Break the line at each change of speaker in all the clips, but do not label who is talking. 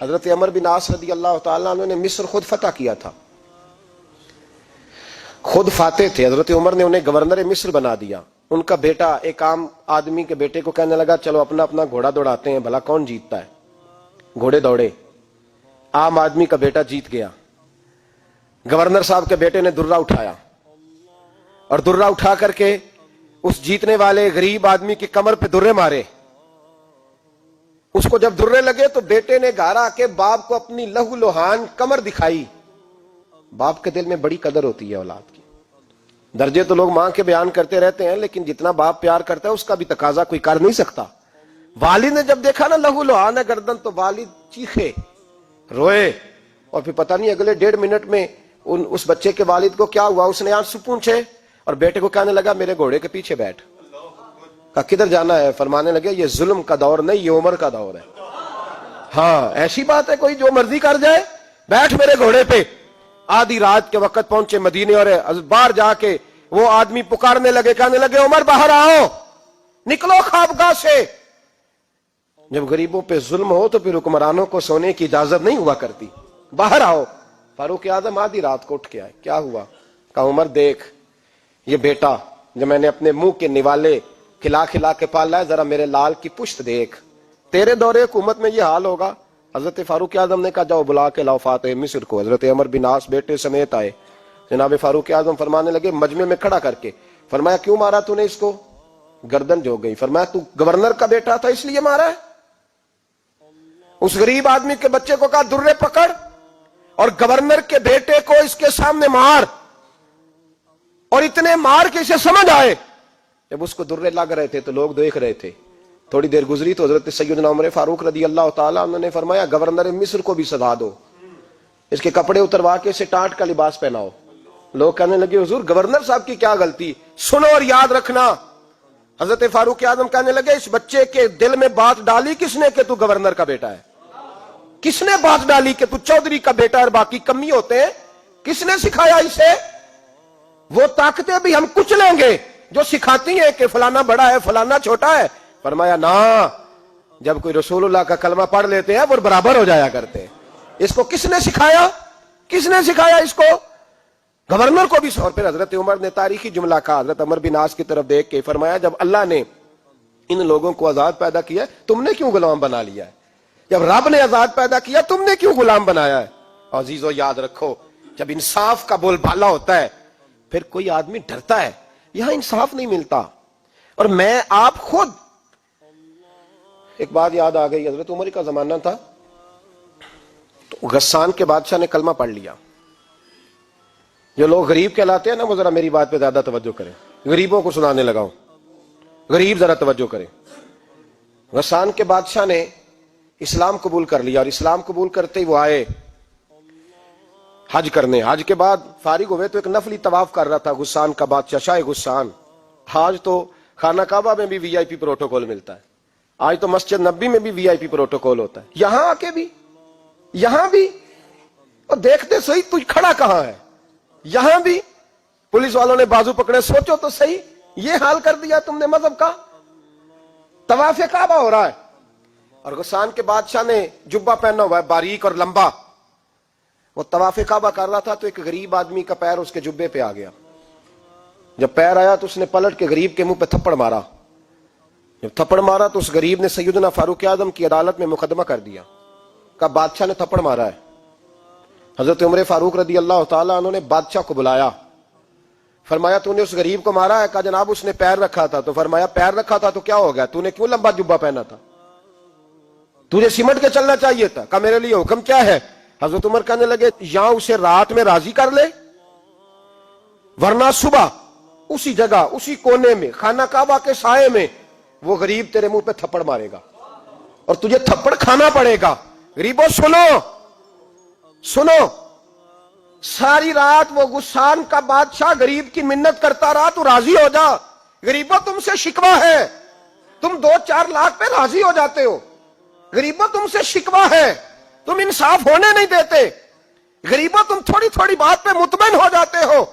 حضرت عمر بن عاص رضی اللہ تعالیٰ عنہ نے مصر خود فتح کیا تھا، خود فاتح تھے. حضرت عمر نے انہیں گورنر مصر بنا دیا. ان کا بیٹا ایک عام آدمی کے بیٹے کو کہنے لگا چلو اپنا اپنا گھوڑا دوڑاتے ہیں، بھلا کون جیتتا ہے. گھوڑے دوڑے، عام آدمی کا بیٹا جیت گیا. گورنر صاحب کے بیٹے نے درہ اٹھایا اور درہ اٹھا کر کے اس جیتنے والے غریب آدمی کی کمر پہ درے مارے. اس کو جب درے لگے تو بیٹے نے گھر آ کے باپ کو اپنی لہو لوہان کمر دکھائی. باپ کے دل میں بڑی قدر ہوتی ہے اولاد کی. درجے تو لوگ ماں کے بیان کرتے رہتے ہیں، لیکن جتنا باپ پیار کرتا ہے اس کا بھی تقاضا کوئی کر نہیں سکتا. والد نے جب دیکھا نا لہو لوہان ہے گردن، تو والد چیخے، روئے، اور پھر پتہ نہیں اگلے 1.5 منٹ میں اس بچے کے والد کو کیا ہوا، اس نے آنسو پونچھے اور بیٹے کو کہنے لگا میرے گھوڑے کے پیچھے بیٹھ. کہا کدھر جانا ہے؟ فرمانے لگے یہ ظلم کا دور نہیں، یہ عمر کا دور ہے. ہاں ایسی بات ہے کوئی جو مرضی کر جائے؟ بیٹھ میرے گھوڑے پہ. آدھی رات کے وقت پہنچے مدینے اور باہر جا کے وہ آدمی پکارنے لگے، کہنے لگے عمر باہر آؤ، نکلو خوابگاہ سے. جب غریبوں پہ ظلم ہو تو پھر حکمرانوں کو سونے کی اجازت نہیں ہوا کرتی. باہر آؤ. فاروق اعظم آدھی رات کو اٹھ کے آئے. کیا ہوا؟ کہا عمر دیکھ یہ بیٹا جو میں نے اپنے منہ کے نوالے کھلا کھلا کے پالا ہے، ذرا میرے لال کی پشت دیکھ. تیرے دور حکومت میں یہ حال ہوگا. حضرت فاروق اعظم نے کہا جاؤ بلا کے لاؤ فاتح مصر کو. حضرت عمر بن عاص بیٹے سمیت آئے. جناب فاروق اعظم فرمانے لگے مجمع میں کھڑا کر کے، فرمایا کیوں مارا تو نے اس کو؟ گردن جو گئی. فرمایا تو گورنر کا بیٹا تھا اس لیے مارا ہے؟ اس غریب آدمی کے بچے کو کہا درے پکڑ اور گورنر کے بیٹے کو اس کے سامنے مار، اور اتنے مار کے اسے سمجھ آئے. جب اس کو درے لگ رہے تھے تو لوگ دیکھ رہے تھے. تھوڑی دیر گزری تو حضرت سیدنا عمر فاروق رضی اللہ تعالیٰ عنہ نے فرمایا گورنر مصر کو بھی سزا دو، اس کے کپڑے اتروا کے اسے ٹاٹ کا لباس پہناؤ. لوگ کہنے لگے حضور گورنر صاحب کی کیا غلطی؟ سنو اور یاد رکھنا. حضرت فاروق اعظم کہنے لگے اس بچے کے دل میں بات ڈالی کس نے کہ تو گورنر کا بیٹا ہے؟ کس نے بات ڈالی کہ تو چودھری کا بیٹا اور باقی کمی ہوتے ہیں؟ کس نے سکھایا اسے؟ وہ طاقتیں بھی ہم کچھ لیں گے جو سکھاتی ہیں کہ فلانا بڑا ہے فلانا چھوٹا ہے. فرمایا نا، جب کوئی رسول اللہ کا کلمہ پڑھ لیتے ہیں وہ برابر ہو جایا کرتے ہیں. اس کو کس نے سکھایا؟ کس نے سکھایا اس کو؟ گورنر کو بھی. اور پھر حضرت عمر نے تاریخی جملہ کہا حضرت عمر بن عاص کی طرف دیکھ کے، فرمایا جب اللہ نے ان لوگوں کو آزاد پیدا کیا تم نے کیوں غلام بنا لیا ہے؟ جب رب نے آزاد پیدا کیا تم نے کیوں غلام بنایا ہے؟ عزیزو یاد رکھو جب انصاف کا بول بالا ہوتا ہے پھر کوئی آدمی ڈرتا ہے. یہاں انصاف نہیں ملتا. اور میں آپ خود ایک بات یاد آ گئی. حضرت عمر کا زمانہ تھا تو غسان کے بادشاہ نے کلمہ پڑھ لیا. جو لوگ غریب کہلاتے ہیں نا وہ ذرا میری بات پہ زیادہ توجہ کریں. غریبوں کو سنانے لگا ہوں، غریب ذرا توجہ کریں. غسان کے بادشاہ نے اسلام قبول کر لیا اور اسلام قبول کرتے ہی وہ آئے حج کرنے. حج کے بعد فارغ ہوئے تو ایک نفلی طواف کر رہا تھا غسان کا بادشاہ شاہ غسان. آج تو خانہ کعبہ میں بھی وی آئی پی پروٹوکول ملتا ہے، آج تو مسجد نبی میں بھی وی آئی پی پروٹوکول ہوتا ہے. یہاں آ کے بھی، یہاں بھی، اور دیکھتے صحیح تو کھڑا کہاں ہے؟ یہاں بھی پولیس والوں نے بازو پکڑے. سوچو تو صحیح، یہ حال کر دیا تم نے مذہب کا. طواف کعبہ ہو رہا ہے اور غسان کے بادشاہ نے جبہ پہنا ہوا ہے باریک اور لمبا. وہ طواف کعبہ کر رہا تھا تو ایک غریب آدمی کا پیر اس کے جبے پہ آ گیا. جب پیر آیا تو اس نے پلٹ کے غریب کے منہ پہ تھپڑ مارا. جب تھپڑ مارا تو اس غریب نے سیدنا فاروق اعظم کی عدالت میں مقدمہ کر دیا. کہا بادشاہ نے تھپڑ مارا ہے. حضرت عمر فاروق رضی اللہ تعالیٰ عنہ نے بادشاہ کو بلایا. فرمایا تو نے اس غریب کو مارا ہے؟ کہا جناب اس نے پیر رکھا تھا. تو فرمایا پیر رکھا تھا تو کیا ہو گیا؟ تو نے کیوں لمبا جبہ پہنا تھا؟ تجھے سمٹ کے چلنا چاہیے تھا. کہا میرے لیے حکم کیا ہے؟ حضرت عمر کہنے لگے یا اسے رات میں راضی کر لے ورنہ صبح اسی جگہ اسی کونے میں خانہ کعبہ کے سائے میں وہ غریب تیرے منہ پہ تھپڑ مارے گا اور تجھے تھپڑ کھانا پڑے گا. غریبوں سنو سنو، ساری رات وہ غسان کا بادشاہ غریب کی منت کرتا رہا تو راضی ہو جا. غریبوں تم سے شکوہ ہے، تم 2-4 لاکھ پہ راضی ہو جاتے ہو. غریبوں تم سے شکوہ ہے، تم انصاف ہونے نہیں دیتے. غریبوں تم تھوڑی تھوڑی بات پہ مطمئن ہو جاتے ہو.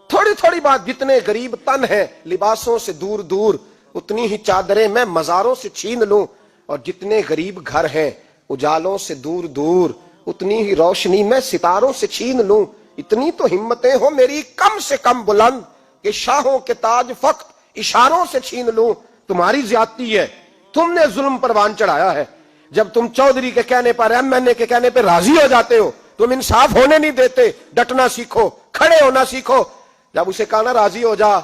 تھوڑی تھوڑی بات، جتنے غریب تن ہیں لباسوں سے دور دور اتنی ہی چادریں میں مزاروں سے چھین لوں، اور جتنے غریب گھر ہیں اجالوں سے دور دور اتنی ہی روشنی میں ستاروں سے چھین لوں. اتنی تو ہمتیں ہو میری کم سے کم بلند کہ شاہوں کے تاج فقط اشاروں سے چھین لوں. تمہاری زیادتی ہے, تم نے ظلم پروان چڑھایا ہے. جب تم چودھری کے کہنے پر, ایم این اے کے کہنے پہ راضی ہو جاتے ہو, تم انصاف ہونے نہیں دیتے. ڈٹنا سیکھو, کھڑے ہونا سیکھو. جب اسے کہا نا راضی ہو جا,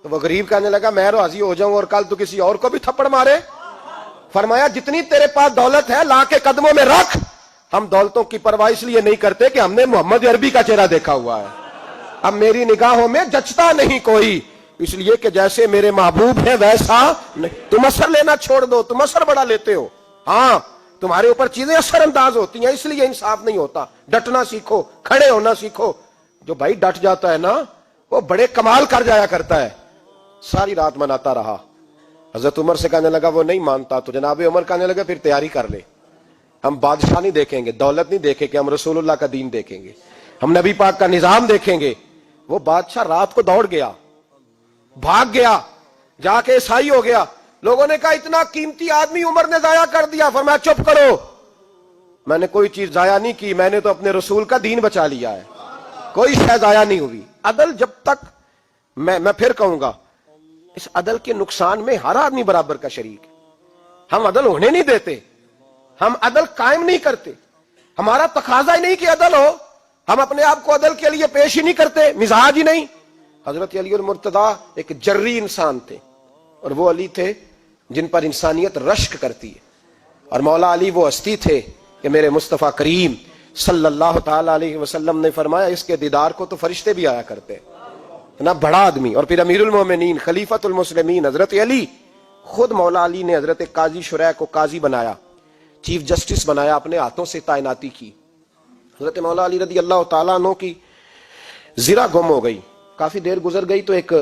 تو وہ غریب کہنے لگا میں راضی ہو جاؤں اور کل تو کسی اور کو بھی تھپڑ مارے. فرمایا جتنی تیرے پاس دولت ہے لا کے قدموں میں رکھ. ہم دولتوں کی پرواہ اس لیے نہیں کرتے کہ ہم نے محمد عربی کا چہرہ دیکھا ہوا ہے. اب میری نگاہوں میں جچتا نہیں کوئی, اس لیے کہ جیسے میرے محبوب ہے ویسا نہیں. تم اثر لینا چھوڑ دو, تم اثر بڑا لیتے ہو. ہاں تمہارے اوپر چیزیں اثر انداز ہوتی ہیں, اس لیے انصاف نہیں ہوتا. ڈٹنا سیکھو, کھڑے ہونا سیکھو. جو بھائی ڈٹ جاتا ہے نا وہ بڑے کمال کر جایا کرتا ہے. ساری رات مناتا رہا. حضرت عمر سے کہنے لگا وہ نہیں مانتا, تو جناب عمر کہنے لگا پھر تیاری کر لے. ہم بادشاہ نہیں دیکھیں گے, دولت نہیں دیکھیں گے, ہم رسول اللہ کا دین دیکھیں گے, ہم نبی پاک کا نظام دیکھیں گے. وہ بادشاہ رات کو دوڑ گیا, بھاگ گیا, جا کے عیسائی ہو گیا. لوگوں نے کہا اتنا قیمتی آدمی عمر نے ضائع کر دیا. فرمایا چپ کرو, میں نے کوئی چیز ضائع نہیں کی, میں نے تو اپنے رسول کا دین بچا لیا ہے. کوئی شے ضائع نہیں ہوئی. عدل جب تک, میں پھر کہوں گا, اس عدل کے نقصان میں ہر آدمی برابر کا شریک ہے. ہم عدل ہونے نہیں دیتے, ہم عدل قائم نہیں کرتے. ہمارا تقاضا ہی نہیں کہ عدل ہو, ہم اپنے آپ کو عدل کے لیے پیش ہی نہیں کرتے, مزاج ہی نہیں. حضرت علی المرتضیٰ ایک جری انسان تھے, اور وہ علی تھے جن پر انسانیت رشک کرتی ہے. اور مولا علی وہ ہستی تھے کہ میرے مصطفیٰ کریم صلی اللہ تعالی علیہ وسلم نے فرمایا اس کے دیدار کو تو فرشتے بھی آیا کرتے. اتنا بڑا آدمی, اور پھر امیر المومنین خلیفۃ المسلمین حضرت علی. خود مولا علی نے حضرت قاضی شریح کو قاضی بنایا, چیف جسٹس بنایا, اپنے ہاتھوں سے تعیناتی کی. حضرت مولا علی رضی اللہ تعالیٰ عنہ کی زرہ گم ہو گئی. کافی دیر گزر گئی تو ایک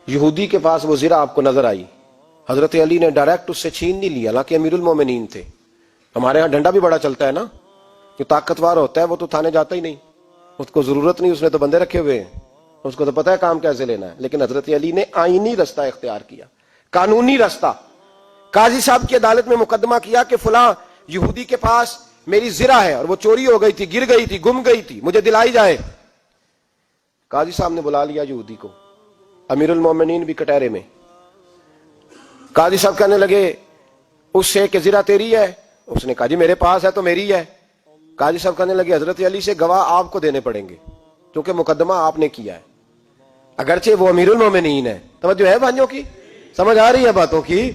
یہودی کے پاس وہ زرہ آپ کو نظر آئی. حضرت علی نے ڈائریکٹ اس سے چھین نہیں لیا, حالانکہ امیر المومنین تھے. ہمارے ہاں ڈنڈا بھی بڑا چلتا ہے نا, جو طاقتور ہوتا ہے وہ تو تھانے جاتا ہی نہیں, اس کو ضرورت نہیں, اس نے تو بندے رکھے ہوئے ہیں, اس کو تو پتہ ہے کام کیسے لینا ہے. لیکن حضرت علی نے آئینی رستہ اختیار کیا, قانونی رستہ. قاضی صاحب کی عدالت میں مقدمہ کیا کہ فلاں یہودی کے پاس میری زرہ ہے اور وہ چوری ہو گئی تھی, گر گئی تھی, گم گئی تھی, مجھے دلائی جائے. قاضی صاحب نے بلا لیا یہودی کو, امیر المومنین بھی کٹہرے میں. قاضی صاحب کہنے لگے اس سے کہ زرہ تیری ہے؟ اس نے کہا جی میرے پاس ہے تو میری ہے. قاضی صاحب کہنے لگے حضرت علی سے گواہ آپ کو دینے پڑیں گے کیونکہ مقدمہ آپ نے کیا ہے, اگرچہ وہ امیر المومنین ہے. توجہ ہے بھائیوں کی, سمجھ آ رہی ہے باتوں کی؟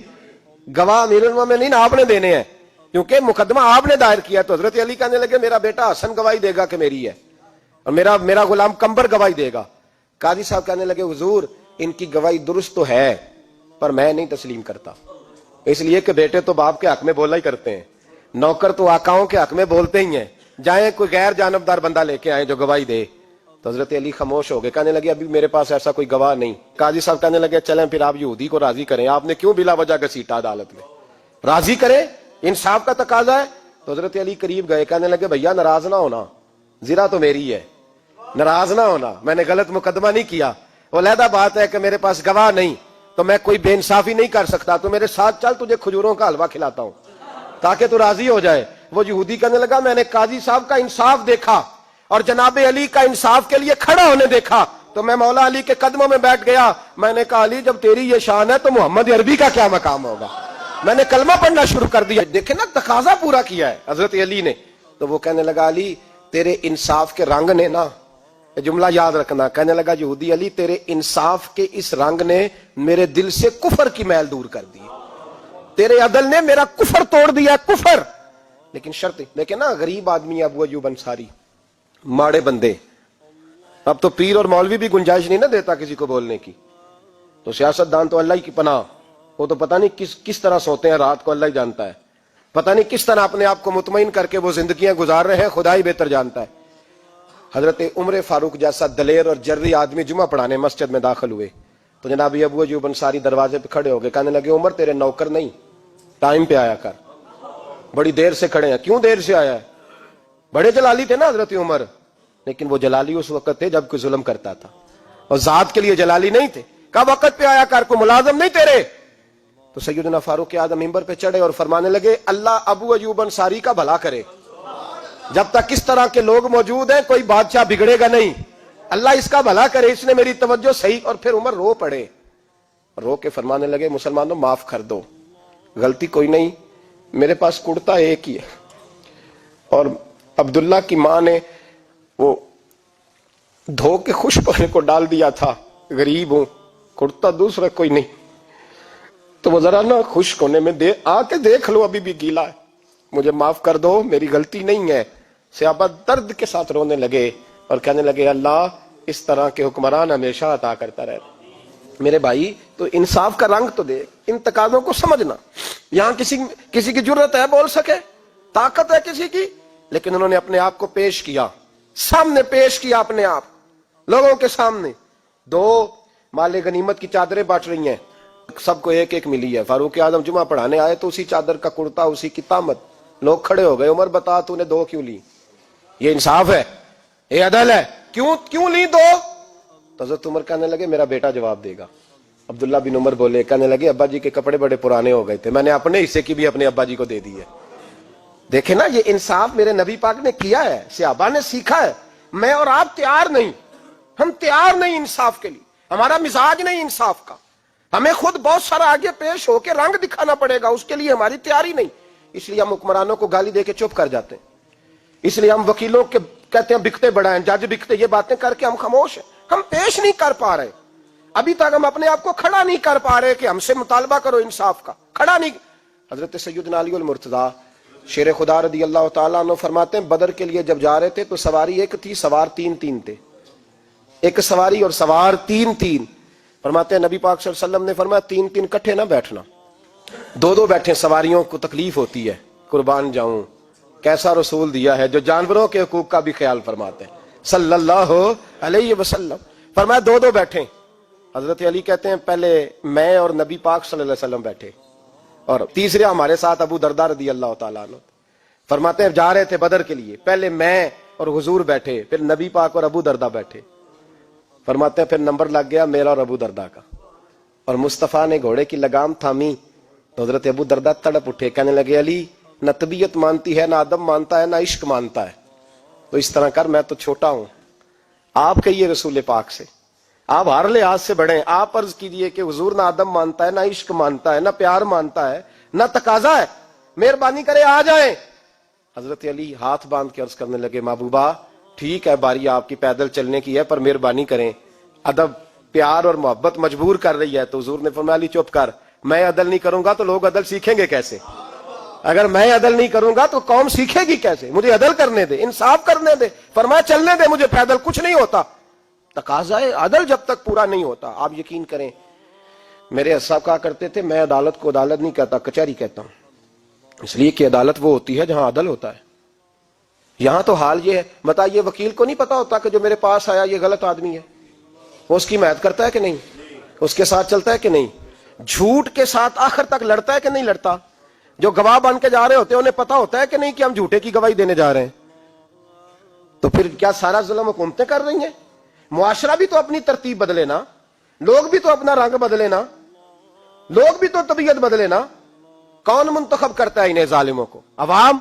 گواہ امیر المومنین آپ نے دینے ہیں کیونکہ مقدمہ آپ نے دائر کیا. تو حضرت علی کہنے لگے میرا بیٹا حسن گواہی دے گا کہ میری ہے, اور میرا غلام کمبر گواہی دے گا. قاضی صاحب کہنے لگے حضور ان کی گواہی درست تو ہے پر میں نہیں تسلیم کرتا, اس لیے کہ بیٹے تو باپ کے حق میں بولا ہی کرتے ہیں, نوکر تو آقاؤں کے حق میں بولتے ہی ہیں. جائیں کوئی غیر جانبدار بندہ لے کے آئے جو گواہی دے. تو حضرت علی خاموش ہو گئے, کہنے لگے ابھی میرے پاس ایسا کوئی گواہ نہیں. قاضی صاحب کہنے لگے چلیں پھر آپ یہودی کو راضی کریں, آپ نے کیوں بلا وجہ گھسیٹا عدالت میں, راضی کریں, انصاف کا تقاضا ہے. تو حضرت علی قریب گئے, کہنے لگے بھیا ناراض نہ ہونا, زرہ تو میری ہے, ناراض نہ ہونا, میں نے غلط مقدمہ نہیں کیا. وہ علیحدہ بات ہے کہ میرے پاس گواہ نہیں تو میں کوئی بے انصافی نہیں کر سکتا, تو میرے ساتھ چل تجھے کھجوروں کا حلوہ کھلاتا ہوں تاکہ تو راضی ہو جائے. وہ یہودی کہنے لگا میں نے قاضی صاحب کا انصاف دیکھا اور جناب علی کا انصاف کے لیے کھڑا ہونے دیکھا تو میں مولا علی کے قدموں میں بیٹھ گیا. میں نے کہا علی جب تیری یہ شان ہے تو محمد عربی کا کیا مقام ہوگا. میں نے کلمہ پڑھنا شروع کر دیا. دیکھیں نا تقاضا پورا کیا ہے حضرت علی نے. تو وہ کہنے لگا علی تیرے انصاف کے رنگ نے نا, جملہ یاد رکھنا, کہنے لگا یہودی علی تیرے انصاف کے اس رنگ نے میرے دل سے کفر کی میل دور کر دی, تیرے عدل نے میرا کفر توڑ دیا, کفر. لیکن شرط دیکھیں نا, غریب آدمی ابو ایوب انصاری, ماڑے بندے, اب تو پیر اور مولوی بھی گنجائش نہیں نہ دیتا کسی کو بولنے کی. تو سیاست دان تو اللہ ہی کی پناہ, وہ تو پتہ نہیں کس طرح سوتے ہیں رات کو, اللہ ہی جانتا ہے. پتہ نہیں کس طرح اپنے آپ کو مطمئن کر کے وہ زندگیاں گزار رہے ہیں, خدا ہی بہتر جانتا ہے. حضرت عمر فاروق جیسا دلیر اور جرری آدمی جمعہ پڑھانے مسجد میں داخل ہوئے تو جناب ابو ایوب انصاری دروازے پہ کھڑے ہو گئے, کہنے لگے عمر تیرے نوکر نہیں, ٹائم پہ آیا کر, بڑی دیر سے کھڑے ہیں. کیوں دیر سے آیا ہے؟ بڑے جلالی تھے نا حضرت عمر, لیکن وہ جلالی اس وقت تھے جب کوئی ظلم کرتا تھا, اور ذات کے لیے جلالی نہیں تھے. کب وقت پہ آیا کر, کو ملازم نہیں تیرے. تو تو سیدنا فاروق اعظم منبر پہ چڑھے اور فرمانے لگے اللہ ابو ایوب انصاری کا بھلا کرے، جب تک اس طرح کے لوگ موجود ہیں کوئی بادشاہ بگڑے گا نہیں، اللہ اس کا بھلا کرے، اس نے میری توجہ صحیح۔ اور پھر عمر رو پڑے، رو کے فرمانے لگے مسلمانوں معاف کر دو، غلطی کوئی نہیں، میرے پاس کرتا ایک ہی ہے، اور عبداللہ کی ماں نے وہ دھو کے خشک ہونے کو ڈال دیا تھا، غریب ہوں، کرتا دوسرا کوئی نہیں، تو وہ ذرا نا خشک ہونے میں آ کے دیکھ لو ابھی بھی گیلا ہے، مجھے معاف کر دو، میری غلطی نہیں ہے۔ صحابہ درد کے ساتھ رونے لگے اور کہنے لگے اللہ اس طرح کے حکمران ہمیشہ عطا کرتا رہے۔ میرے بھائی تو انصاف کا رنگ تو دیکھ، ان تقاضوں کو سمجھنا۔ یہاں کسی کی جرت ہے بول سکے، طاقت ہے کسی کی، لیکن انہوں نے اپنے آپ کو پیش کیا، سامنے پیش کیا اپنے آپ لوگوں کے سامنے۔ دو مال غنیمت کی چادریں بانٹ رہی ہیں، سب کو ایک ایک ملی ہے۔ فاروق اعظم جمعہ پڑھانے آئے تو اسی چادر کا کرتا، اسی کی تامت، لوگ کھڑے ہو گئے، عمر بتا تو نے دو کیوں لی؟ یہ انصاف ہے؟ یہ عدل ہے؟ کیوں لی دو؟ تو حضرت عمر کہنے لگے میرا بیٹا جواب دے گا۔ عبداللہ بن عمر بولے، کہنے لگے ابا جی کے کپڑے بڑے پرانے ہو گئے تھے، میں نے اپنے حصے کی بھی اپنے ابا جی کو دے دی ہے۔ دیکھیں نا یہ انصاف میرے نبی پاک نے کیا ہے، صحابہ نے سیکھا ہے۔ میں اور آپ تیار نہیں، ہم تیار نہیں انصاف کے لیے، ہمارا مزاج نہیں انصاف کا، ہمیں خود بہت سارا آگے پیش ہو کے رنگ دکھانا پڑے گا، اس کے لیے ہماری تیاری نہیں۔ اس لیے ہم حکمرانوں کو گالی دے کے چپ کر جاتے ہیں، اس لیے ہم وکیلوں کے کہتے ہیں بکتے بڑا ہیں، جج بکتے، یہ باتیں کر کے ہم خاموش ہیں، ہم پیش نہیں کر پا رہے، ابھی تک ہم اپنے آپ کو کھڑا نہیں کر پا رہے کہ ہم سے مطالبہ کرو انصاف کا، کھڑا نہیں۔ حضرت سیدنا علی المرتضیٰ شیر خدا رضی اللہ تعالیٰ عنہ فرماتے ہیں بدر کے لیے جب جا رہے تھے تو سواری ایک تھی، سوار تین تھے، ایک سواری اور سوار تین۔ فرماتے ہیں نبی پاک صلی اللہ علیہ وسلم نے فرمایا تین کٹھے نہ بیٹھنا، دو بیٹھیں، سواریوں کو تکلیف ہوتی ہے، قربان جاؤں کیسا رسول دیا ہے جو جانوروں کے حقوق کا بھی خیال فرماتے ہیں صلی اللہ علیہ وسلم۔ فرمایا دو بیٹھیں۔ حضرت علی کہتے ہیں پہلے میں اور نبی پاک صلی اللہ علیہ وسلم بیٹھے، اور تیسرے ہمارے ساتھ ابو درداء رضی اللہ تعالیٰ عنہ۔ فرماتے ہیں جا رہے تھے بدر کے لیے، پہلے میں اور حضور بیٹھے، پھر نبی پاک اور ابو درداء بیٹھے۔ فرماتے ہیں پھر نمبر لگ گیا میرا اور ابو درداء کا، اور مصطفیٰ نے گھوڑے کی لگام تھامی تو حضرت ابو درداء تڑپ اٹھے، کہنے لگے علی نہ طبیعت مانتی ہے، نہ ادب مانتا ہے، نہ عشق مانتا ہے، تو اس طرح کر، میں تو چھوٹا ہوں، آپ کہیے رسول پاک سے، آپ ہر لحاظ سے بڑھیں، آپ عرض کیجئے کہ حضور نہ ادب مانتا ہے، نہ عشق مانتا ہے، نہ پیار مانتا ہے، نہ تقاضا ہے، مہربانی کرے آ جائیں۔ حضرت علی ہاتھ باندھ کے عرض کرنے لگے محبوبہ ٹھیک ہے باری آپ کی پیدل چلنے کی ہے، پر مہربانی کریں، ادب پیار اور محبت مجبور کر رہی ہے۔ تو حضور نے فرمایا علی چپ کر، میں عدل نہیں کروں گا تو لوگ عدل سیکھیں گے کیسے؟ اگر میں عدل نہیں کروں گا تو قوم سیکھے گی کیسے؟ مجھے عدل کرنے دے، انصاف کرنے دے، فرمایا چلنے دے مجھے پیدل، کچھ نہیں ہوتا۔ تقاضا ہے عدل جب تک پورا نہیں ہوتا۔ آپ یقین کریں میرے صاحب کہا کرتے تھے میں عدالت کو عدالت نہیں کہتا، کچہری کہتا ہوں، اس لیے کہ عدالت وہ ہوتی ہے جہاں عدل ہوتا ہے۔ یہاں تو حال یہ ہے، بتائیے وکیل کو نہیں پتا ہوتا کہ جو میرے پاس آیا یہ غلط آدمی ہے، وہ اس کی حمایت کرتا ہے کہ نہیں، اس کے ساتھ چلتا ہے کہ نہیں، جھوٹ کے ساتھ آخر تک لڑتا ہے کہ نہیں لڑتا، جو گواہ بن کے جا رہے ہوتے ہیں انہیں پتا ہوتا ہے کہ نہیں کہ ہم جھوٹے کی گواہی دینے جا رہے ہیں۔ تو پھر کیا سارا ظلم حکومتیں کر رہی ہیں؟ معاشرہ بھی تو اپنی ترتیب بدلے نا، لوگ بھی تو اپنا رنگ بدلے نا، لوگ بھی تو طبیعت بدلے نا۔ کون منتخب کرتا ہے انہیں ظالموں کو؟ عوام،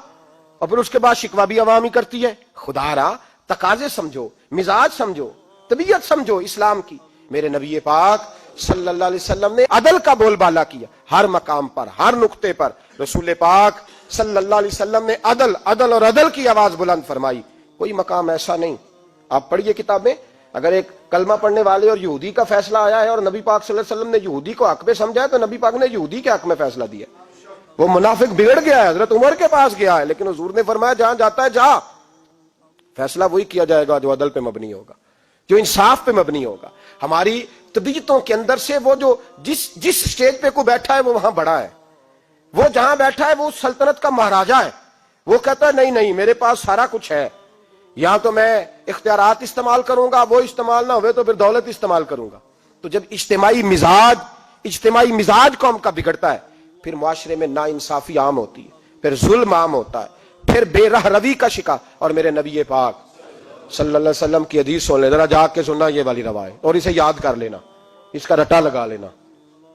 اور پھر اس کے بعد شکوہ بھی عوام ہی کرتی ہے۔ خدا را تقاضے سمجھو، مزاج سمجھو، طبیعت سمجھو اسلام کی۔ میرے نبی پاک صلی اللہ علیہ وسلم نے عدل کا بول بالا کیا، ہر مقام پر، ہر نقطے پر رسول پاک صلی اللہ علیہ وسلم نے عدل عدل اور عدل کی آواز بلند فرمائی۔ کوئی مقام ایسا نہیں، آپ پڑھیے کتابیں، اگر ایک کلمہ پڑھنے والے اور یہودی کا فیصلہ آیا ہے اور نبی پاک صلی اللہ علیہ وسلم نے یہودی کو حق میں سمجھا ہے تو نبی پاک نے یہودی کے حق میں فیصلہ دیا۔ وہ منافق بگڑ گیا ہے، حضرت عمر کے پاس گیا ہے، لیکن حضور نے فرمایا جہاں جاتا ہے جا، فیصلہ وہی کیا جائے گا جو عدل پہ مبنی ہوگا، جو انصاف پہ مبنی ہوگا۔ ہماری طبیعتوں کے اندر سے وہ جو جس سٹیج پہ کوئی بیٹھا ہے وہ وہاں بڑا ہے، وہ جہاں بیٹھا ہے وہ سلطنت کا مہاراجا ہے، وہ کہتا ہے نہیں نہیں میرے پاس سارا کچھ ہے، یہاں تو میں اختیارات استعمال کروں گا، وہ استعمال نہ ہوئے تو پھر دولت استعمال کروں گا۔ تو جب اجتماعی مزاج قوم کا بگڑتا ہے پھر معاشرے میں نا انصافی عام ہوتی ہے، پھر ظلم عام ہوتا ہے، پھر بے رہ روی کا شکار۔ اور میرے نبی پاک صلی اللہ علیہ وسلم کی حدیث سن لے، ذرا جا کے سننا یہ والی روایت اور اسے یاد کر لینا، اس کا رٹا لگا لینا۔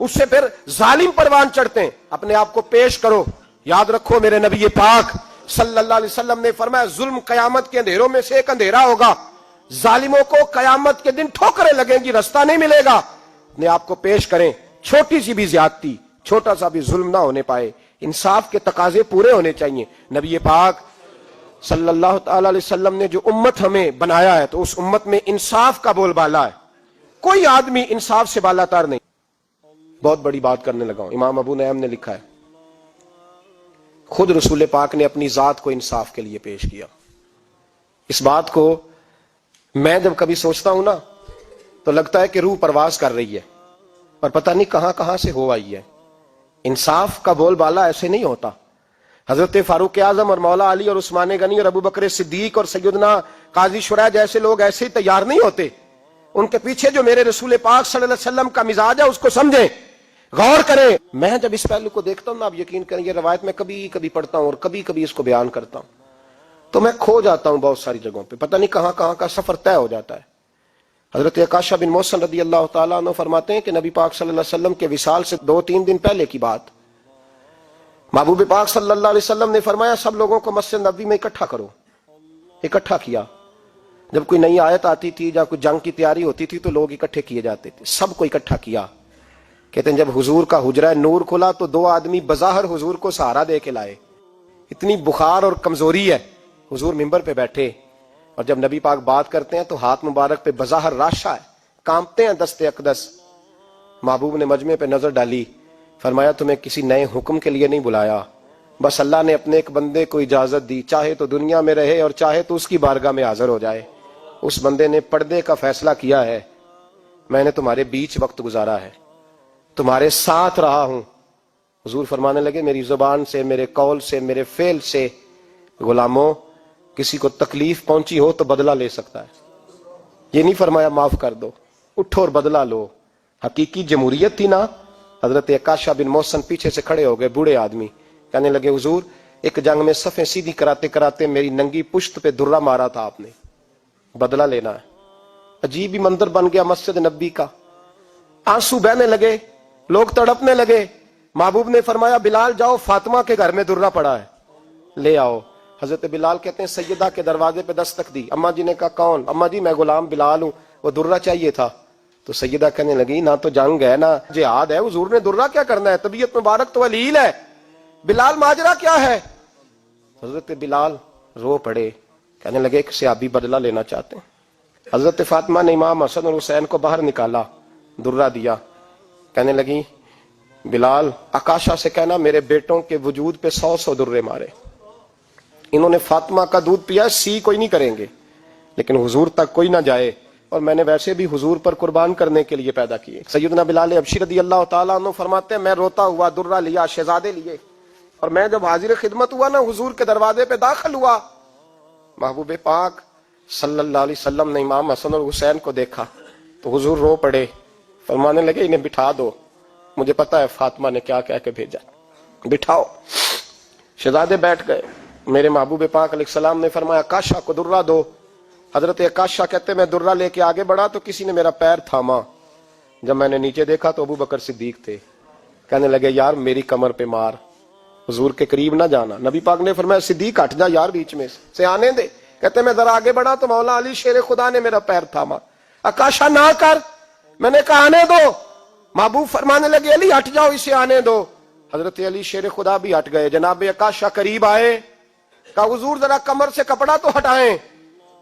اس سے پھر ظالم پروان چڑھتے ہیں. اپنے آپ کو پیش کرو. یاد رکھو میرے نبی پاک صلی اللہ علیہ وسلم نے فرمایا ظلم قیامت کے اندھیروں میں سے ایک اندھیرا ہوگا. ظالموں کو قیامت کے دن ٹھوکریں لگیں گی, رستہ نہیں ملے گا. اپنے آپ کو پیش کریں, چھوٹی سی بھی زیادتی, چھوٹا سا بھی ظلم نہ ہونے پائے. انصاف کے تقاضے پورے ہونے چاہیے. نبی پاک صلی اللہ تعالی علیہ وسلم نے جو امت ہمیں بنایا ہے تو اس امت میں انصاف کا بول بالا ہے. کوئی آدمی انصاف سے بالا تر نہیں. بہت بڑی بات کرنے لگا ہوں. امام ابو نعیم نے لکھا ہے خود رسول پاک نے اپنی ذات کو انصاف کے لیے پیش کیا. اس بات کو میں جب کبھی سوچتا ہوں نا تو لگتا ہے کہ روح پرواز کر رہی ہے اور پتہ نہیں کہاں کہاں سے ہو آئی ہے. انصاف کا بول بالا ایسے نہیں ہوتا. حضرت فاروق اعظم اور مولا علی اور عثمان غنی اور ابو بکر صدیق اور سیدنا قاضی شرح جیسے لوگ ایسے ہی تیار نہیں ہوتے. ان کے پیچھے جو میرے رسول پاک صلی اللہ علیہ وسلم کا مزاج ہے اس کو سمجھیں, غور کریں. میں جب اس پہلو کو دیکھتا ہوں نا, آپ یقین کریں یہ روایت میں کبھی کبھی پڑھتا ہوں اور کبھی کبھی اس کو بیان کرتا ہوں تو میں کھو جاتا ہوں بہت ساری جگہوں پہ. پتہ نہیں کہاں کہاں کا سفر طے ہو جاتا ہے. حضرت عکاشہ بن محصن رضی اللہ تعالیٰ عنہ فرماتے ہیں کہ نبی پاک صلی اللہ علیہ وسلم کے وصال سے 2-3 دن پہلے کی بات, محبوب پاک صلی اللہ علیہ وسلم نے فرمایا سب لوگوں کو مسجد نبوی میں اکٹھا کرو. اکٹھا کیا. جب کوئی نئی آیت آتی تھی یا کوئی جنگ کی تیاری ہوتی تھی تو لوگ اکٹھے کیے جاتے تھے. سب کو اکٹھا کیا. کہتے ہیں جب حضور کا حجرہ نور کھلا تو 2 آدمی بظاہر حضور کو سہارا دے کے لائے. اتنی بخار اور کمزوری ہے. حضور منبر پہ بیٹھے اور جب نبی پاک بات کرتے ہیں تو ہاتھ مبارک پہ بظاہر راشا ہے, کانپتے ہیں دست اقدس. محبوب نے مجمع پہ نظر ڈالی, فرمایا تمہیں کسی نئے حکم کے لیے نہیں بلایا, بس اللہ نے اپنے ایک بندے کو اجازت دی, چاہے تو دنیا میں رہے اور چاہے تو اس کی بارگاہ میں حاضر ہو جائے. اس بندے نے پردے کا فیصلہ کیا ہے. میں نے تمہارے بیچ وقت گزارا ہے, تمہارے ساتھ رہا ہوں. حضور فرمانے لگے میری زبان سے, میرے قول سے, میرے فعل سے غلاموں کسی کو تکلیف پہنچی ہو تو بدلہ لے سکتا ہے. یہ نہیں فرمایا معاف کر دو, اٹھو اور بدلہ لو. حقیقی جمہوریت تھی نا. حضرت عکاشہ بن محصن پیچھے سے کھڑے ہو گئے, بوڑھے آدمی, کہنے لگے حضور ایک جنگ میں صفیں سیدھی کراتے کراتے میری ننگی پشت پہ درہ مارا تھا آپ نے, بدلہ لینا ہے. عجیب ہی منظر بن گیا مسجد نبی کا. آنسو بہنے لگے, لوگ تڑپنے لگے. محبوب نے فرمایا بلال جاؤ, فاطمہ کے گھر میں درہ پڑا ہے, لے آؤ. حضرت بلال کہتے ہیں سیدہ کے دروازے پہ دستک دی. اما جی نے کہا کون؟ اما جی میں غلام بلال ہوں, وہ درہ چاہیے تھا. تو سیدہ کہنے لگی نہ تو جنگ ہے نہ جہاد ہے, حضور نے درہ کیا کرنا ہے, طبیعت مبارک تو علیل ہے. بلال ماجرا کیا ہے؟ حضرت بلال رو پڑے, کہنے لگے ایک صحابی بدلہ لینا چاہتے ہیں. حضرت فاطمہ نے امام حسن اور حسین کو باہر نکالا, درہ دیا. کہنے لگی بلال عکاشہ سے کہنا میرے بیٹوں کے وجود پہ 100 درے مارے. انہوں نے فاطمہ کا دودھ پیا, سی کوئی نہیں کریں گے, لیکن حضور تک کوئی نہ جائے, اور میں نے ویسے بھی حضور پر قربان کرنے کے لیے پیدا کیے. سیدنا بلال حبشی رضی اللہ تعالیٰ عنہ فرماتے ہیں میں روتا ہوا درہ لیا, شہزادے لیے, اور میں جب حاضر خدمت ہوا نا حضور کے دروازے پہ داخل ہوا, محبوب پاک صلی اللہ علیہ وسلم نے امام حسن اور حسین کو دیکھا تو حضور رو پڑے, فرمانے لگے انہیں بٹھا دو, مجھے پتا ہے فاطمہ نے کیا کہہ کے بھیجا, بٹھاؤ. شہزادے بیٹھ گئے. میرے محبوب پاک علیہ السلام نے فرمایا عکاشہ کو درہ دو. حضرت عکاشہ کہتے میں درہ لے کے آگے بڑھا تو کسی نے میرا پیر تھاما. جب میں نے نیچے دیکھا تو ابو بکر صدیق تھے. کہنے لگے یار میری کمر پہ مار, حضور کے قریب نہ جانا. نبی پاک نے فرمایا صدیق ہٹ جا یار, بیچ میں سے آنے دے. کہتے میں ذرا آگے بڑھا تو مولا علی شیر خدا نے میرا پیر تھاما. عکاشہ نہ کر, میں نے کہا آنے دو. محبوب فرمانے لگے علی ہٹ جاؤ, اسے آنے دو. حضرت علی شیر خدا بھی ہٹ گئے. جناب عکاشہ قریب آئے, کہا حضور ذرا کمر سے کپڑا تو ہٹائیں,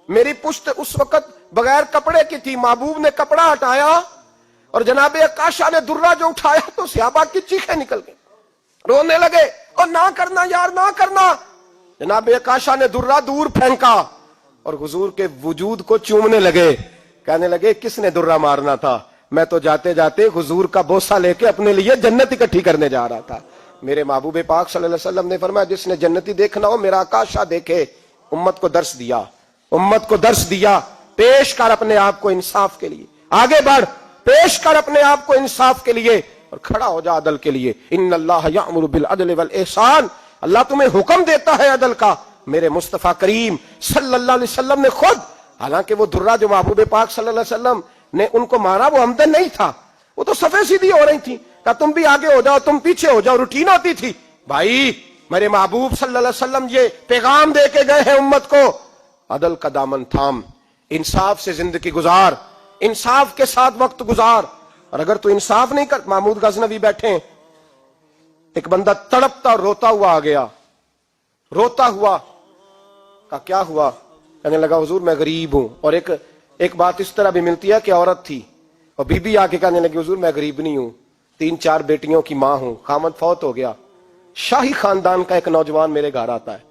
میری پشت اس وقت بغیر کپڑے کی تھی. محبوب نے کپڑا ہٹایا اور جناب عکاشہ نے درہ جو اٹھایا تو صحابہ کی چیخیں نکل گئی, رونے لگے, اور نہ کرنا یار نہ کرنا. جناب عکاشہ نے درہ دور پھینکا اور حضور کے وجود کو چومنے لگے. کہنے لگے کس نے درہ مارنا تھا, میں تو جاتے جاتے حضور کا بوسہ لے کے اپنے لیے جنت اکٹھی کرنے جا رہا تھا. میرے محبوب پاک صلی اللہ علیہ وسلم نے فرمایا جس نے جنتی دیکھنا ہو میرا عکاشہ دیکھے. امت کو درس دیا, امت کو درس دیا. پیش کر اپنے آپ کو انصاف کے لیے, آگے بڑھ, پیش کر اپنے آپ کو انصاف کے لیے, اور کھڑا ہو جا عدل کے لیے. ان اللہ یأمر بالعدل والاحسان, اللہ تمہیں حکم دیتا ہے عدل کا. میرے مصطفیٰ کریم صلی اللہ علیہ وسلم نے خود, حالانکہ وہ درہ جو محبوب پاک صلی اللہ علیہ وسلم نے ان کو مارا وہ عمدن نہیں تھا, وہ تو صفیں سیدھی ہو رہی تھی. کہا تم بھی آگے ہو جاؤ تم پیچھے ہو جاؤ، روٹین ہوتی تھی۔ بھائی میرے محبوب صلی اللہ علیہ وسلم یہ پیغام دے کے گئے ہیں امت کو، عدل کا دامن تھام، انصاف سے زندگی گزار، انصاف کے ساتھ وقت گزار۔ اور اگر تو انصاف نہیں کر، محمود غزنوی بیٹھے ہیں، ایک بندہ تڑپتا اور روتا ہوا آ گیا، روتا ہوا، کہا کیا ہوا؟ کہنے لگا حضور میں غریب ہوں۔ اور ایک بات اس طرح بھی ملتی ہے کہ عورت تھی اور بی بی آ کے کہنے لگی حضور میں غریب نہیں ہوں، 3-4 بیٹیوں کی ماں ہوں، خامد فوت ہو گیا، شاہی خاندان کا ایک نوجوان میرے گھر آتا ہے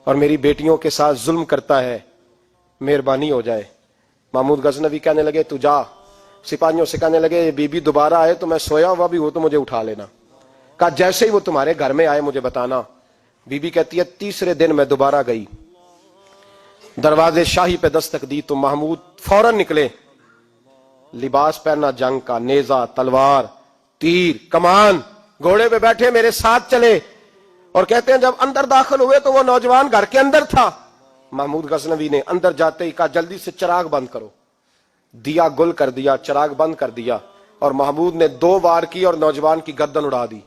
اور میری بیٹیوں کے ساتھ ظلم کرتا ہے، مہربانی ہو جائے۔ محمود غزنوی کہنے لگے تو جا، سپاہیوں سے کہنے لگے بی بی دوبارہ آئے تو میں سویا ہوا بھی ہوں تو مجھے اٹھا لینا۔ کہا جیسے ہی وہ تمہارے گھر میں آئے مجھے بتانا۔ بی بی کہتی ہے تیسرے دن میں دوبارہ گئی، دروازے شاہی پہ دستک دی تو محمود فوراً نکلے، لباس پہنا جنگ کا، نیزہ، تلوار، تیر، کمان، گھوڑے پہ بیٹھے میرے ساتھ چلے، اور کہتے ہیں جب اندر داخل ہوئے تو وہ نوجوان گھر کے اندر تھا۔ محمود غزنوی نے اندر جاتے ہی کہا جلدی سے چراغ بند کرو، دیا گل کر دیا، چراغ بند کر دیا، اور محمود نے 2 وار کی اور نوجوان کی گردن اڑا دی۔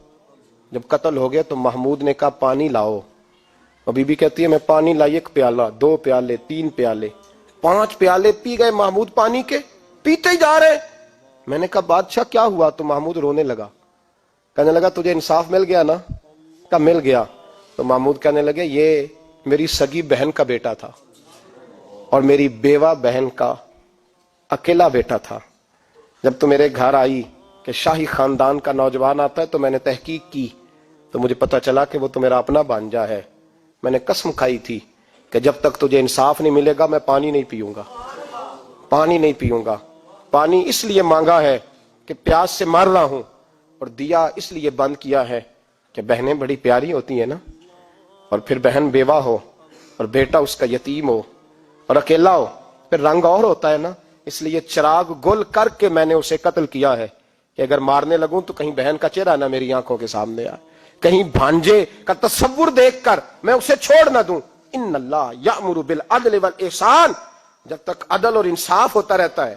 جب قتل ہو گیا تو محمود نے کہا پانی لاؤ، اور بی بی کہتی ہے میں پانی لائی، 1 پیالہ، 2 پیالے، 3 پیالے، 5 پیالے پی گئے محمود پانی کے، پیتے ہی جا رہے۔ میں نے کہا بادشاہ کیا ہوا؟ تو محمود رونے لگا، کہنے لگا تجھے انصاف مل گیا نا؟ کہا مل گیا۔ تو محمود کہنے لگے یہ میری سگی بہن کا بیٹا تھا اور میری بیوہ بہن کا اکیلا بیٹا تھا۔ جب تو میرے گھر آئی کہ شاہی خاندان کا نوجوان آتا ہے تو میں نے تحقیق کی تو مجھے پتا چلا کہ وہ تو میرا اپنا بھانجا ہے۔ میں نے قسم کھائی تھی کہ جب تک تجھے انصاف نہیں ملے گا میں پانی نہیں پیوں گا، پانی نہیں پیوں گا۔ پانی اس لیے مانگا ہے کہ پیاس سے مر رہا ہوں، اور دیا اس لیے بند کیا ہے کہ بہنیں بڑی پیاری ہوتی ہیں نا، اور پھر بہن بیوہ ہو اور بیٹا اس کا یتیم ہو اور اکیلا ہو پھر رنگ اور ہوتا ہے نا، اس لیے چراغ گل کر کے میں نے اسے قتل کیا ہے کہ اگر مارنے لگوں تو کہیں بہن کا چہرہ نہ میری آنکھوں کے سامنے آئے، کہیں بھانجے کا تصور دیکھ کر میں اسے چھوڑ نہ دوں۔ ان اللہ یأمر بالعدل والاحسان، جب تک عدل اور انصاف ہوتا رہتا ہے،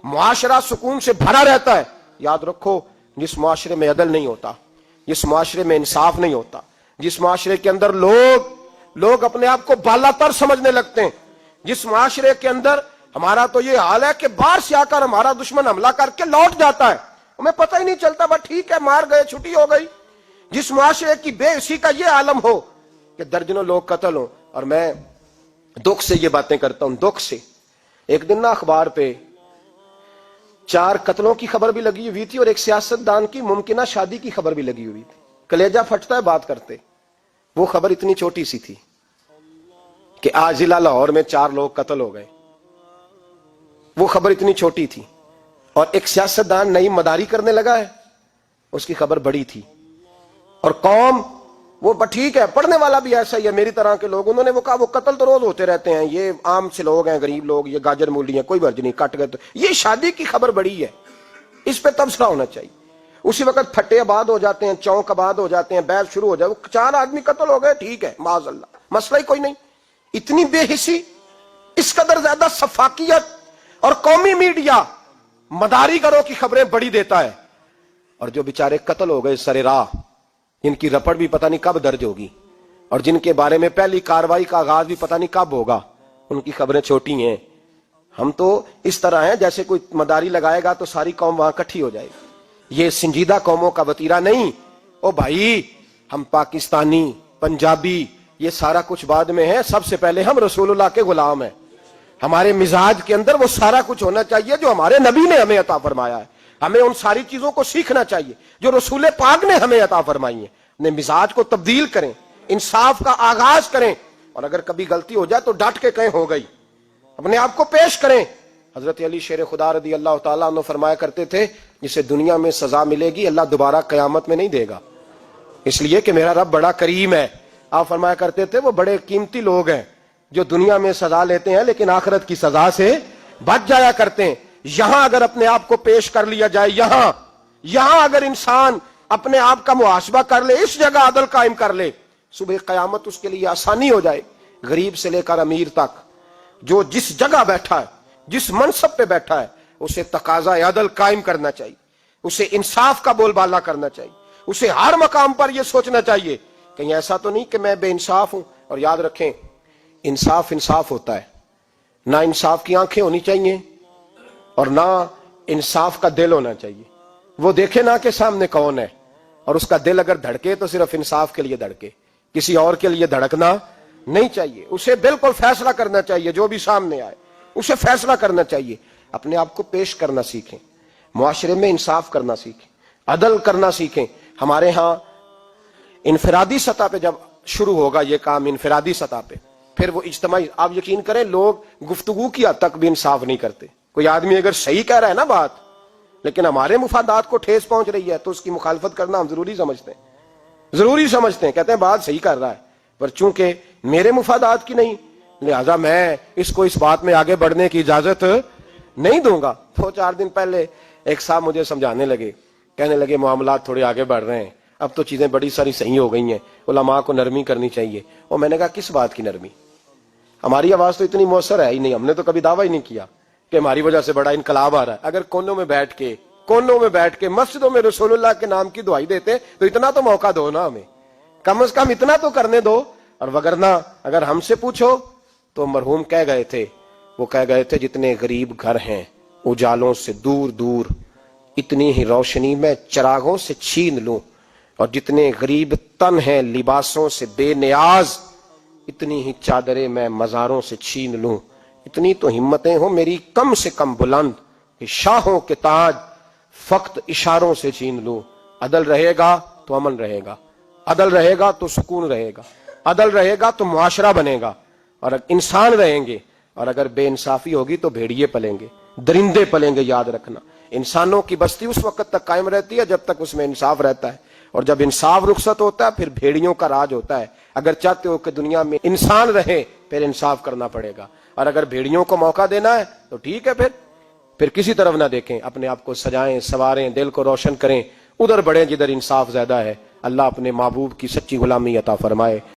معاشرہ سکون سے بھرا رہتا ہے۔ یاد رکھو جس معاشرے میں عدل نہیں ہوتا، جس معاشرے میں انصاف نہیں ہوتا، جس معاشرے کے اندر لوگ اپنے آپ کو بالا تر سمجھنے لگتے ہیں، جس معاشرے کے اندر ہمارا تو یہ حال ہے کہ باہر سے آ کر ہمارا دشمن حملہ کر کے لوٹ جاتا ہے، ہمیں پتہ ہی نہیں چلتا، بس ٹھیک ہے مار گئے چھٹی ہو گئی۔ جس معاشرے کی بے حسی کا یہ عالم ہو کہ درجنوں لوگ قتل ہوں، اور میں دکھ سے یہ باتیں کرتا ہوں، دکھ سے۔ ایک دن نا اخبار پہ 4 قتلوں کی خبر بھی لگی ہوئی تھی اور ایک سیاستدان کی ممکنہ شادی کی خبر بھی لگی ہوئی تھی۔ کلیجہ پھٹتا ہے بات کرتے، وہ خبر اتنی چھوٹی سی تھی کہ آج ضلع لاہور میں 4 لوگ قتل ہو گئے، وہ خبر اتنی چھوٹی تھی، اور ایک سیاستدان نئی مداری کرنے لگا ہے، اس کی خبر بڑی تھی۔ اور قوم وہ ٹھیک ہے، پڑھنے والا بھی ایسا ہی ہے، میری طرح کے لوگ، انہوں نے وہ کہا وہ قتل تو روز ہوتے رہتے ہیں، یہ عام سے لوگ ہیں، غریب لوگ، یہ گاجر مولی ہیں، کوئی مرض نہیں، کٹ گئے تو یہ شادی کی خبر بڑی ہے، اس پہ تبصرہ ہونا چاہیے۔ اسی وقت پھٹے آباد ہو جاتے ہیں، چونک آباد ہو جاتے ہیں، بحث شروع ہو جائے، 4 آدمی قتل ہو گئے، ٹھیک ہے معاذ اللہ، مسئلہ ہی کوئی نہیں۔ اتنی بے حسی، اس قدر زیادہ سفاکیت، اور قومی میڈیا مداری گروں کی خبریں بڑی دیتا ہے، اور جو بیچارے قتل ہو گئے سر راہ، جن کی رپٹ بھی پتہ نہیں کب درج ہوگی اور جن کے بارے میں پہلی کاروائی کا آغاز بھی پتہ نہیں کب ہوگا، ان کی خبریں چھوٹی ہیں۔ ہم تو اس طرح ہیں جیسے کوئی مداری لگائے گا تو ساری قوم وہاں اکٹھی ہو جائے گی، یہ سنجیدہ قوموں کا وتیرہ نہیں۔ او بھائی ہم پاکستانی، پنجابی، یہ سارا کچھ بعد میں ہے، سب سے پہلے ہم رسول اللہ کے غلام ہیں، ہمارے مزاج کے اندر وہ سارا کچھ ہونا چاہیے جو ہمارے نبی نے ہمیں عطا فرمایا ہے، ہمیں ان ساری چیزوں کو سیکھنا چاہیے جو رسول پاک نے ہمیں عطا فرمائی ہیں، اپنے مزاج کو تبدیل کریں، انصاف کا آغاز کریں، اور اگر کبھی غلطی ہو جائے تو ڈٹ کے کہیں ہو گئی، اپنے آپ کو پیش کریں۔ حضرت علی شیر خدا رضی اللہ تعالیٰ عنہ فرمایا کرتے تھے جسے دنیا میں سزا ملے گی اللہ دوبارہ قیامت میں نہیں دے گا، اس لیے کہ میرا رب بڑا کریم ہے۔ آپ فرمایا کرتے تھے وہ بڑے قیمتی لوگ ہیں جو دنیا میں سزا لیتے ہیں لیکن آخرت کی سزا سے بچ جایا کرتے ہیں۔ یہاں اگر اپنے آپ کو پیش کر لیا جائے، یہاں اگر انسان اپنے آپ کا محاسبہ کر لے، اس جگہ عدل قائم کر لے، صبح قیامت اس کے لیے آسانی ہو جائے۔ غریب سے لے کر امیر تک جو جس جگہ بیٹھا ہے، جس منصب پہ بیٹھا ہے، اسے تقاضا عدل قائم کرنا چاہیے۔ اسے انصاف کا بول بالا کرنا چاہیے, اسے ہر مقام پر یہ سوچنا چاہیے کہیں ایسا تو نہیں کہ میں بے انصاف ہوں. اور یاد رکھیں, انصاف انصاف ہوتا ہے, نہ انصاف کی آنکھیں ہونی چاہیے اور نہ انصاف کا دل ہونا چاہیے. وہ دیکھے نہ کہ سامنے کون ہے, اور اس کا دل اگر دھڑکے تو صرف انصاف کے لیے دھڑکے, کسی اور کے لیے دھڑکنا نہیں چاہیے. اسے بالکل فیصلہ کرنا چاہیے, جو بھی سامنے آئے اسے فیصلہ کرنا چاہیے. اپنے آپ کو پیش کرنا سیکھیں, معاشرے میں انصاف کرنا سیکھیں, عدل کرنا سیکھیں. ہمارے ہاں انفرادی سطح پہ جب شروع ہوگا یہ کام, انفرادی سطح پہ, پھر وہ اجتماعی. آپ یقین کریں لوگ گفتگو کی حد تک بھی انصاف نہیں کرتے. کوئی آدمی اگر صحیح کہہ رہا ہے نا بات, لیکن ہمارے مفادات کو ٹھیس پہنچ رہی ہے, تو اس کی مخالفت کرنا ہم ضروری سمجھتے ہیں, کہتے ہیں بات صحیح کر رہا ہے, پر چونکہ میرے مفادات کی نہیں, لہذا میں اس کو اس بات میں آگے بڑھنے کی اجازت نہیں دوں گا. 2-4 دن پہلے ایک صاحب مجھے سمجھانے لگے, کہنے لگے معاملات تھوڑے آگے بڑھ رہے ہیں, اب تو چیزیں بڑی ساری صحیح ہو گئی ہیں, علماء کو نرمی کرنی چاہیے. اور میں نے کہا کس بات کی نرمی؟ ہماری آواز تو اتنی مؤثر ہے ہی نہیں, ہم نے تو کبھی دعویٰ ہی نہیں کیا کہ ہماری وجہ سے بڑا انقلاب آ رہا ہے. اگر کونوں میں بیٹھ کے مسجدوں میں رسول اللہ کے نام کی دعائی دیتے تو اتنا تو موقع دو نا ہمیں, کم از کم اتنا تو کرنے دو. اور وگرنہ اگر ہم سے پوچھو تو مرحوم کہہ گئے تھے جتنے غریب گھر ہیں اجالوں سے دور دور, اتنی ہی روشنی میں چراغوں سے چھین لوں, اور جتنے غریب تن ہیں لباسوں سے بے نیاز, اتنی ہی چادریں میں مزاروں سے چھین لوں. اتنی تو ہمتیں ہوں میری کم سے کم بلند کہ شاہوں کے تاج فقط اشاروں سے چھین لوں. عدل رہے گا تو امن رہے گا, عدل رہے گا تو سکون رہے گا, عدل رہے گا تو معاشرہ بنے گا, اور انسان رہیں گے. اور اگر بے انصافی ہوگی تو بھیڑیے پلیں گے, درندے پلیں گے. یاد رکھنا, انسانوں کی بستی اس وقت تک قائم رہتی ہے جب تک اس میں انصاف رہتا ہے, اور جب انصاف رخصت ہوتا ہے پھر بھیڑیوں کا راج ہوتا ہے. اگر چاہتے ہو کہ دنیا میں انسان رہے پھر انصاف کرنا پڑے گا, اور اگر بھیڑیوں کو موقع دینا ہے تو ٹھیک ہے, پھر کسی طرف نہ دیکھیں, اپنے آپ کو سجائیں سواریں, دل کو روشن کریں, ادھر بڑھیں جدھر انصاف زیادہ ہے. اللہ اپنے محبوب کی سچی غلامی عطا فرمائے.